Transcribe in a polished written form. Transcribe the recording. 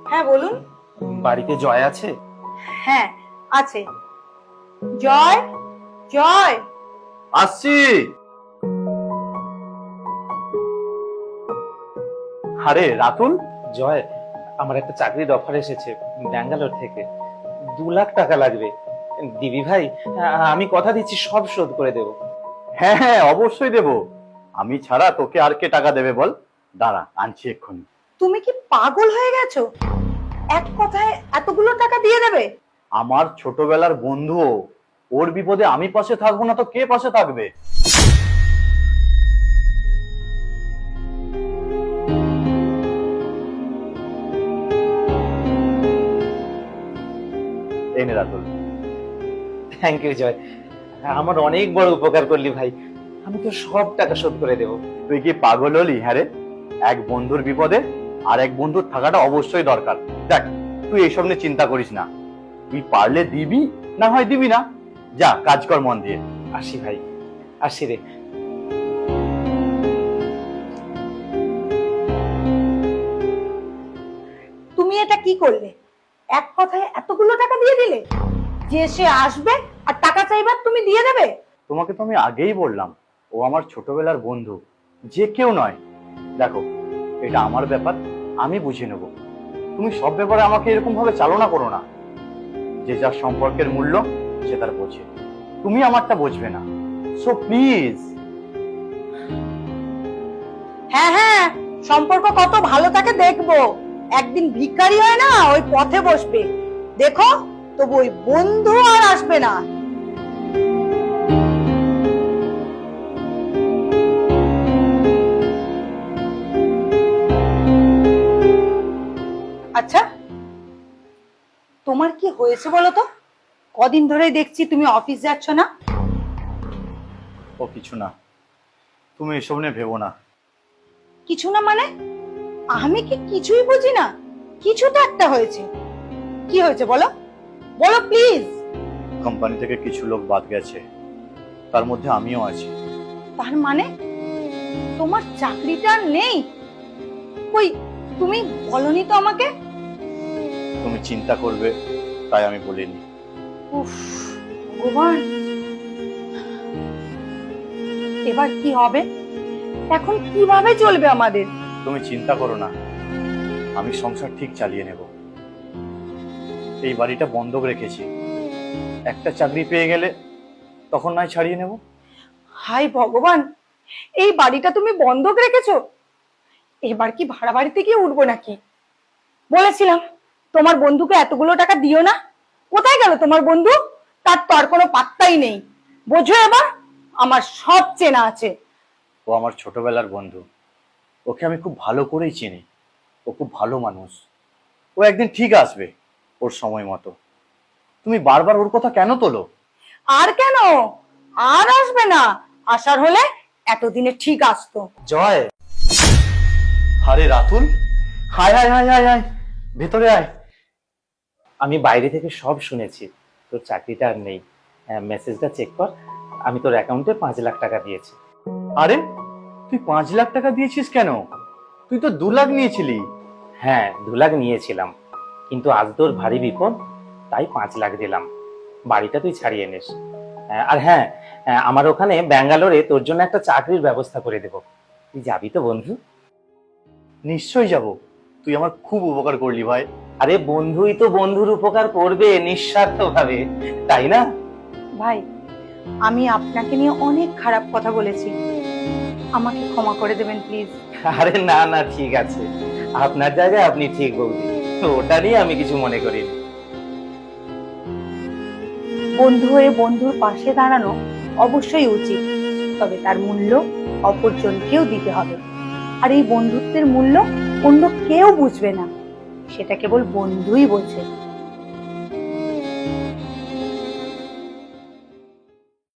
হ্যাঁ বলুন। বাড়িতে জয় আছে? হ্যাঁ আছে। জয়, জয়। আসছি। আরে রাতুল, জয়, আমার একটা চাকরির অফার এসেছে ব্যাঙ্গালোর থেকে। 2 লাখ টাকা লাগবে। দিবি ভাই? আমি কথা দিচ্ছি সব শোধ করে দেব। হ্যাঁ হ্যাঁ অবশ্যই দেব। আমি ছাড়া তোকে আর কে টাকা দেবে বল? দাঁড়া, আনছি এক্ষুনি। তুমি কি পাগল হয়ে গেছো? এক কথায় এতগুলো টাকা দিয়ে দেবে? আমার ছোটবেলার বন্ধু, ওর বিপদে আমি পাশে থাকবো না তো কে পাশে থাকবে? এই নে রাতুল। থ্যাংক ইউ জয়, আমার অনেক বড় উপকার করলি ভাই। আমি তো সব টাকা শোধ করে দেব। তুই কি পাগল হলি? হ্যাঁ রে, এক বন্ধুর বিপদে আর এক বন্ধুর থাকাটা অবশ্যই দরকার। দেখ, তুই এইসব নিয়ে চিন্তা করিস না। তুই পারলে দিবি, না হয় দিবি না। যা, কাজ কর মন দিয়ে। আসি ভাই, আসি রে। তুমি এটা কি করলে? এক কথায় এতগুলো টাকা দিয়ে দিলে? যে সে আসবে আর টাকা চাইবার তুমি দিয়ে দেবে? তোমাকে তো আমি আগেই বললাম, ও আমার ছোটবেলার বন্ধু, যে কেউ নয়। দেখো, এটা আমার ব্যাপার, আমি বুঝে নেব। তুমি সব ব্যাপারে আমাকে এরকম ভাবে চালনা করো না। যে যার সম্পর্কের মূল্য সে তার বোঝে, তুমি আমারটা বুঝবে না। So please. হ্যাঁ হ্যাঁ, সম্পর্ক কত ভালো থাকে দেখবো। একদিন ভিখারি হয় না, ওই পথে বসবে দেখো। তবু ওই বন্ধু আর আসবে না। আচ্ছা, তোমার কি হয়েছে বলো তো? কদিন ধরে দেখছি তুমি অফিস যাচ্ছ না। ও কিছু না, তুমি এসব নিয়ে ভেবো না। কিছু না মানে? আমি কি কিছুই বুঝি না? কিছু তো একটা হয়েছে। কি হয়েছে বলো, বলো প্লিজ। কোম্পানি থেকে কিছু লোক বাদ গেছে, তার মধ্যে আমিও আছি। তার মানে তোমার চাকরিটা আর নেই? কই, তুমি বলনি তো আমাকে। তুমি চিন্তা করবে তাই আমি বলিনি। উফ, ভগবান, এবার কি হবে? এখন কিভাবে চলবে আমাদের? তুমি চিন্তা করো না, আমি সংসার ঠিক চালিয়ে নেব। এই বাড়িটা বন্ধক রেখেছি, একটা চাকরি পেয়ে গেলে তখন নয় ছাড়িয়ে নেব। হাই ভগবান, এই বাড়িটা তুমি বন্ধক রেখেছো? এবার কি ভাড়া বাড়িতে গিয়ে উঠবো নাকি? বলেছিলাম তোমার বন্ধুকে এতগুলো টাকা দিও না। কোথায় গেল তোমার বন্ধু? তার তো আর কোনো পাত্তাই নেই। বোঝো এবার, আমার সব চেনা আছে। ও আমার ছোটবেলার বন্ধু, ওকে আমি খুব ভালো করেই চিনি। ও খুব ভালো মানুষ, ও একদিন ঠিক আসবে ওর সময় মতো। তুমি বারবার ওর কথা কেন তোলো? আর কেন? আর আসবে না। আসার হলে এতদিনে ঠিক আসতো। জয়, আরে রাতুল, হায় হায় হায় হায় হায়, ভেতরে আয়। আমি বাইরে থেকে সব শুনেছি। তোর চাকরিটা আর নেই। মেসেজটা চেক কর, আমি তোর অ্যাকাউন্টে 5 লাখ টাকা দিয়েছি। আরে, তুই 5 লাখ টাকা দিয়েছিস কেন? তুই তো 2 লাখ নিয়েছিলি। হ্যাঁ, 2 লাখ নিয়েছিলাম, কিন্তু আজ তোর ভারী বিপদ, তাই 5 লাখ দিলাম। বাড়িটা তুই ছাড়িয়ে নিস। আর হ্যাঁ, আমার ওখানে ব্যাঙ্গালোরে তোর জন্য একটা চাকরির ব্যবস্থা করে দেব। তুই যাবি তো বন্ধু? নিশ্চয়ই যাব। তুই আমার খুব উপকার করলি ভাই। আরে বন্ধুই তো বন্ধুর উপকার করবে নিঃস্বার্থ ভাবে, তাই না? ভাই, আমি আপনাকে নিয়ে অনেক খারাপ কথা বলেছি, আমাকে ক্ষমা করে দেবেন প্লিজ। আরে না না, ঠিক আছে, আপনার জায়গায় আপনি ঠিক বলবেন, ওটা নিয়ে আমি কিছু মনে করি না। বন্ধু হয়ে বন্ধুর পাশে দাঁড়ানো অবশ্যই উচিত, তবে তার মূল্য অপরজনকেও দিতে হবে। আর এই বন্ধুত্বের মূল্য অন্য কেউ বুঝবে না, সেটা কেবল বন্ধুই বোঝে।